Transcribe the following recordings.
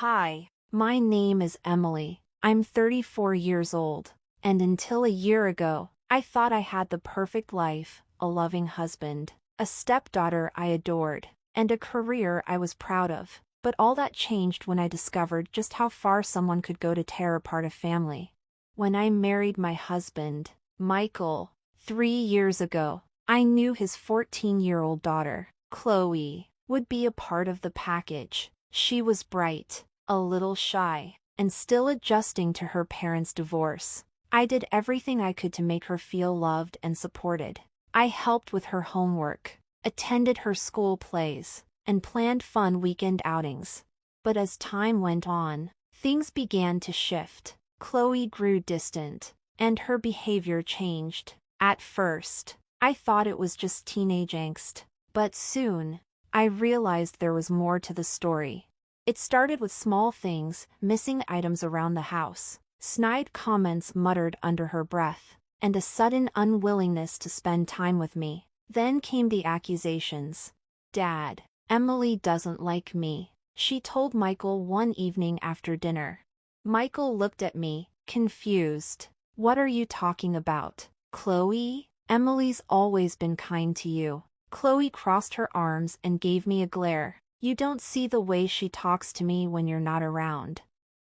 Hi, my name is Emily. I'm 34 years old, and until a year ago, I thought I had the perfect life, a loving husband, a stepdaughter I adored, and a career I was proud of. But all that changed when I discovered just how far someone could go to tear apart a family. When I married my husband, Michael, 3 years ago, I knew his 14-year-old daughter, Chloe, would be a part of the package. She was bright, a little shy, and still adjusting to her parents' divorce. I did everything I could to make her feel loved and supported. I helped with her homework, attended her school plays, and planned fun weekend outings. But as time went on, things began to shift. Chloe grew distant, and her behavior changed. At first, I thought it was just teenage angst, but soon, I realized there was more to the story. It started with small things, missing items around the house, snide comments muttered under her breath, and a sudden unwillingness to spend time with me. Then came the accusations. "Dad, Emily doesn't like me," she told Michael one evening after dinner. Michael looked at me, confused. "What are you talking about, Chloe? Emily's always been kind to you." Chloe crossed her arms and gave me a glare. "You don't see the way she talks to me when you're not around."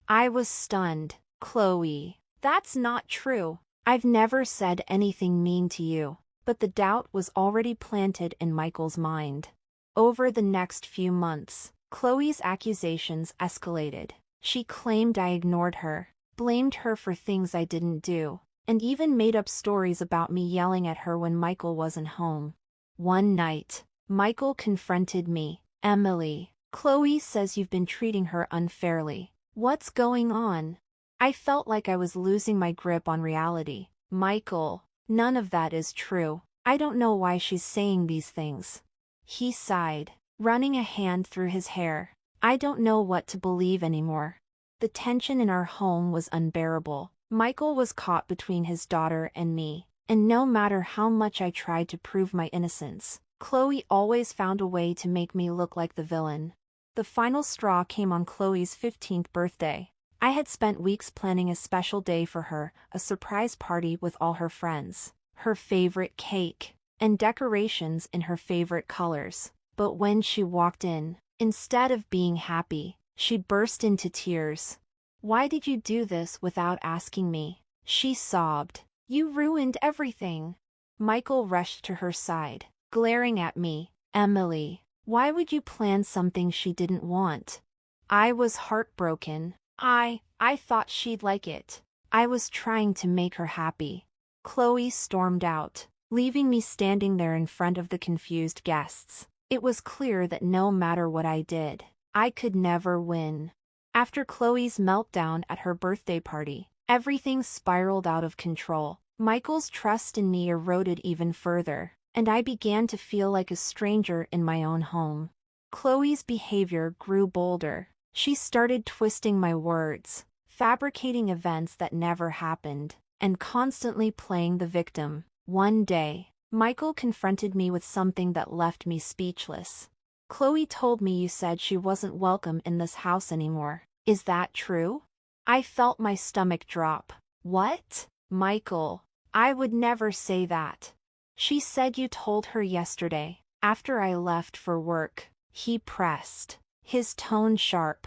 I was stunned. "Chloe, that's not true. I've never said anything mean to you." But the doubt was already planted in Michael's mind. Over the next few months, Chloe's accusations escalated. She claimed I ignored her, blamed her for things I didn't do, and even made up stories about me yelling at her when Michael wasn't home. One night, Michael confronted me. "Emily, Chloe says you've been treating her unfairly. What's going on?" I felt like I was losing my grip on reality. "Michael, none of that is true. I don't know why she's saying these things." He sighed, running a hand through his hair. "I don't know what to believe anymore." The tension in our home was unbearable. Michael was caught between his daughter and me, and no matter how much I tried to prove my innocence, Chloe always found a way to make me look like the villain. The final straw came on Chloe's 15th birthday. I had spent weeks planning a special day for her, a surprise party with all her friends, her favorite cake, and decorations in her favorite colors. But when she walked in, instead of being happy, she burst into tears. "Why did you do this without asking me?" she sobbed. "You ruined everything." Michael rushed to her side, glaring at me. "Emily, why would you plan something she didn't want?" I was heartbroken. I thought she'd like it. I was trying to make her happy. Chloe stormed out, leaving me standing there in front of the confused guests. It was clear that no matter what I did, I could never win. After Chloe's meltdown at her birthday party, everything spiraled out of control. Michael's trust in me eroded even further, and I began to feel like a stranger in my own home. Chloe's behavior grew bolder. She started twisting my words, fabricating events that never happened, and constantly playing the victim. One day, Michael confronted me with something that left me speechless. "Chloe told me you said she wasn't welcome in this house anymore. Is that true?" I felt my stomach drop. "What? Michael, I would never say that." "She said you told her yesterday, after I left for work," he pressed, his tone sharp.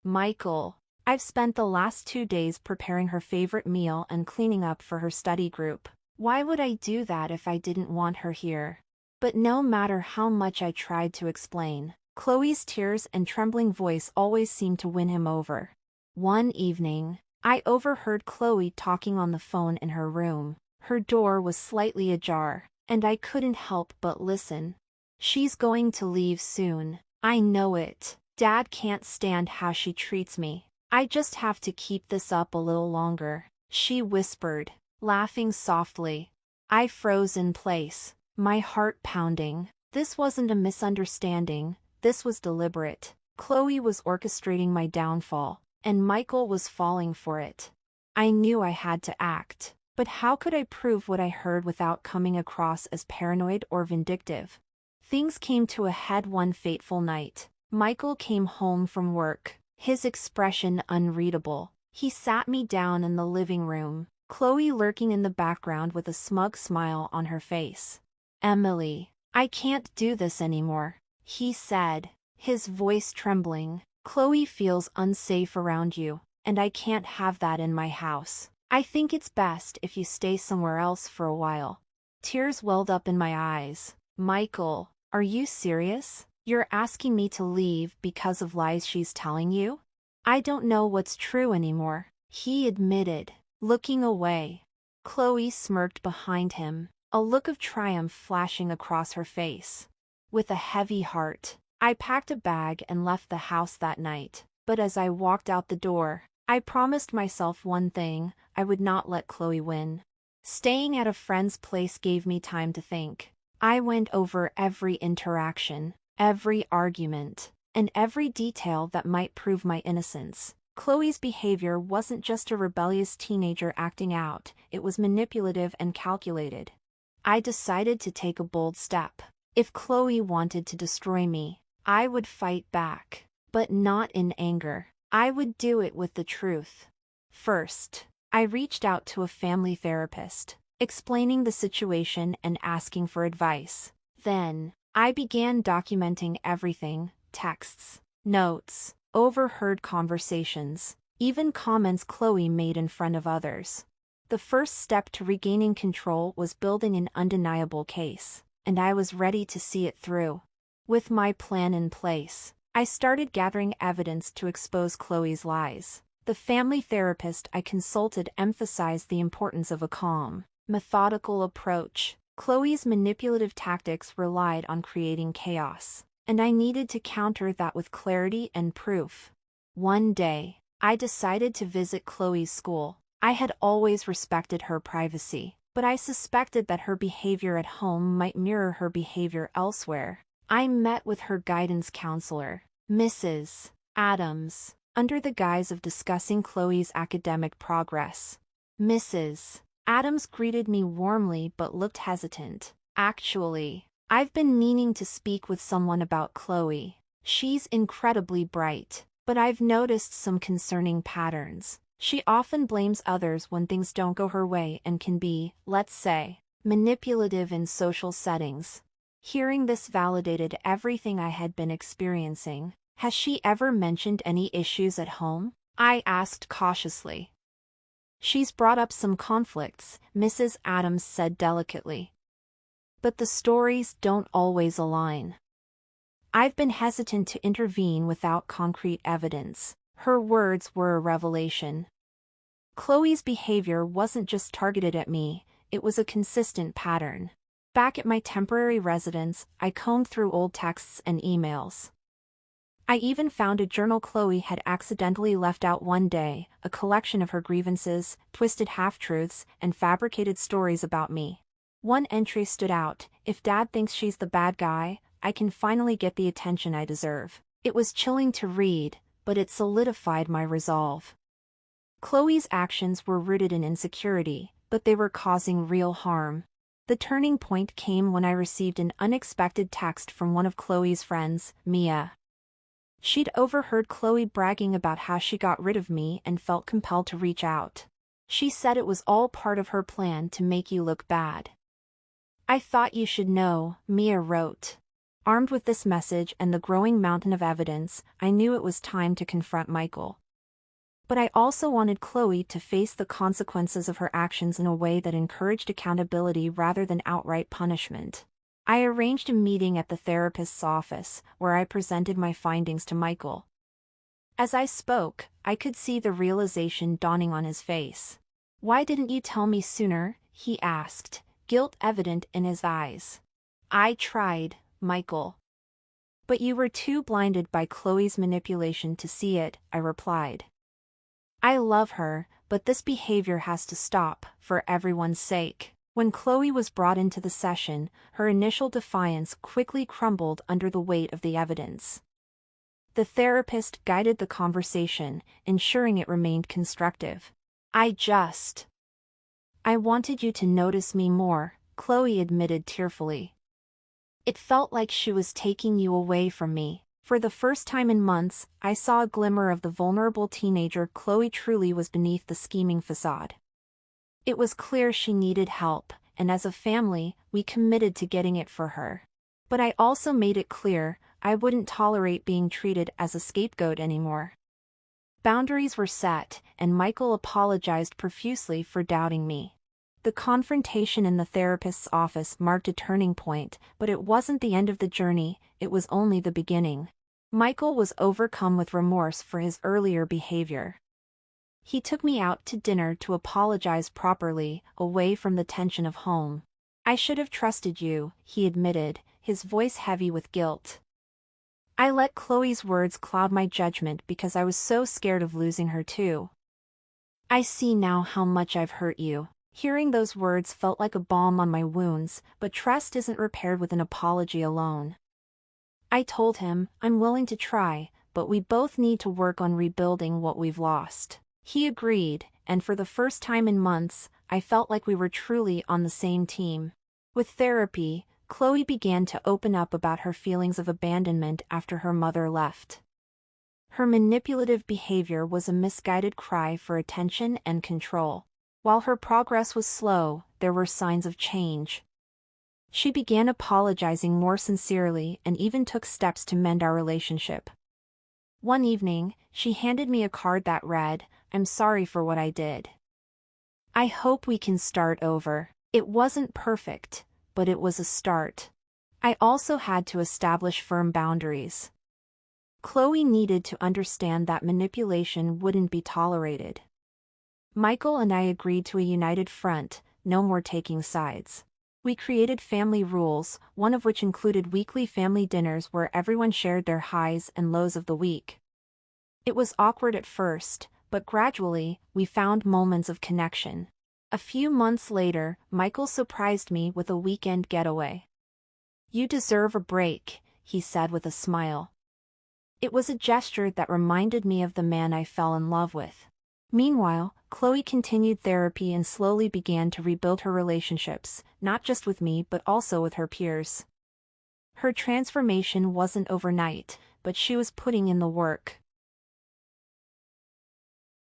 "Michael, I've spent the last 2 days preparing her favorite meal and cleaning up for her study group. Why would I do that if I didn't want her here?" But no matter how much I tried to explain, Chloe's tears and trembling voice always seemed to win him over. One evening, I overheard Chloe talking on the phone in her room. Her door was slightly ajar, and I couldn't help but listen. "She's going to leave soon. I know it. Dad can't stand how she treats me. I just have to keep this up a little longer," she whispered, laughing softly. I froze in place, my heart pounding. This wasn't a misunderstanding, this was deliberate. Chloe was orchestrating my downfall, and Michael was falling for it. I knew I had to act, but how could I prove what I heard without coming across as paranoid or vindictive? Things came to a head one fateful night. Michael came home from work, his expression unreadable. He sat me down in the living room, Chloe lurking in the background with a smug smile on her face. "Emily, I can't do this anymore," he said, his voice trembling. "Chloe feels unsafe around you, and I can't have that in my house. I think it's best if you stay somewhere else for a while." Tears welled up in my eyes. "Michael, are you serious? You're asking me to leave because of lies she's telling you?" "I don't know what's true anymore," he admitted, looking away. Chloe smirked behind him, a look of triumph flashing across her face. With a heavy heart, I packed a bag and left the house that night, but as I walked out the door, I promised myself one thing: I would not let Chloe win. Staying at a friend's place gave me time to think. I went over every interaction, every argument, and every detail that might prove my innocence. Chloe's behavior wasn't just a rebellious teenager acting out, it was manipulative and calculated. I decided to take a bold step. If Chloe wanted to destroy me, I would fight back, but not in anger. I would do it with the truth. First, I reached out to a family therapist, explaining the situation and asking for advice. Then, I began documenting everything: texts, notes, overheard conversations, even comments Chloe made in front of others. The first step to regaining control was building an undeniable case, and I was ready to see it through. With my plan in place, I started gathering evidence to expose Chloe's lies. The family therapist I consulted emphasized the importance of a calm, methodical approach. Chloe's manipulative tactics relied on creating chaos, and I needed to counter that with clarity and proof. One day, I decided to visit Chloe's school. I had always respected her privacy, but I suspected that her behavior at home might mirror her behavior elsewhere. I met with her guidance counselor, Mrs. Adams, under the guise of discussing Chloe's academic progress. Mrs. Adams greeted me warmly but looked hesitant. "Actually, I've been meaning to speak with someone about Chloe. She's incredibly bright, but I've noticed some concerning patterns. She often blames others when things don't go her way and can be, let's say, manipulative in social settings." Hearing this validated everything I had been experiencing. "Has she ever mentioned any issues at home?" I asked cautiously. "She's brought up some conflicts," Mrs. Adams said delicately. "But the stories don't always align." I've been hesitant to intervene without concrete evidence. Her words were a revelation. Chloe's behavior wasn't just targeted at me, it was a consistent pattern. Back at my temporary residence, I combed through old texts and emails. I even found a journal Chloe had accidentally left out one day, a collection of her grievances, twisted half-truths, and fabricated stories about me. One entry stood out: "If Dad thinks she's the bad guy, I can finally get the attention I deserve." It was chilling to read, but it solidified my resolve. Chloe's actions were rooted in insecurity, but they were causing real harm. The turning point came when I received an unexpected text from one of Chloe's friends, Mia. She'd overheard Chloe bragging about how she got rid of me and felt compelled to reach out. She said it was all part of her plan to make you look bad. "I thought you should know," Mia wrote. Armed with this message and the growing mountain of evidence, I knew it was time to confront Michael. But I also wanted Chloe to face the consequences of her actions in a way that encouraged accountability rather than outright punishment. I arranged a meeting at the therapist's office, where I presented my findings to Michael. As I spoke, I could see the realization dawning on his face. "Why didn't you tell me sooner?" he asked, guilt evident in his eyes. "I tried, Michael. But you were too blinded by Chloe's manipulation to see it," I replied. "I love her, but this behavior has to stop, for everyone's sake." When Chloe was brought into the session, her initial defiance quickly crumbled under the weight of the evidence. The therapist guided the conversation, ensuring it remained constructive. I wanted you to notice me more," Chloe admitted tearfully. "It felt like she was taking you away from me." For the first time in months, I saw a glimmer of the vulnerable teenager Chloe truly was beneath the scheming facade. It was clear she needed help, and as a family, we committed to getting it for her. But I also made it clear, I wouldn't tolerate being treated as a scapegoat anymore. Boundaries were set, and Michael apologized profusely for doubting me. The confrontation in the therapist's office marked a turning point, but it wasn't the end of the journey, it was only the beginning. Michael was overcome with remorse for his earlier behavior. He took me out to dinner to apologize properly, away from the tension of home. "I should have trusted you," he admitted, his voice heavy with guilt. I let Chloe's words cloud my judgment because I was so scared of losing her too. "I see now how much I've hurt you." Hearing those words felt like a balm on my wounds, but trust isn't repaired with an apology alone. I told him, I'm willing to try, but we both need to work on rebuilding what we've lost. He agreed, and for the first time in months, I felt like we were truly on the same team. With therapy, Chloe began to open up about her feelings of abandonment after her mother left. Her manipulative behavior was a misguided cry for attention and control. While her progress was slow, there were signs of change. She began apologizing more sincerely and even took steps to mend our relationship. One evening, she handed me a card that read, "I'm sorry for what I did. I hope we can start over." It wasn't perfect, but it was a start. I also had to establish firm boundaries. Chloe needed to understand that manipulation wouldn't be tolerated. Michael and I agreed to a united front, no more taking sides. We created family rules, one of which included weekly family dinners where everyone shared their highs and lows of the week. It was awkward at first, but gradually, we found moments of connection. A few months later, Michael surprised me with a weekend getaway. "You deserve a break," he said with a smile. It was a gesture that reminded me of the man I fell in love with. Meanwhile, Chloe continued therapy and slowly began to rebuild her relationships, not just with me but also with her peers. Her transformation wasn't overnight, but she was putting in the work.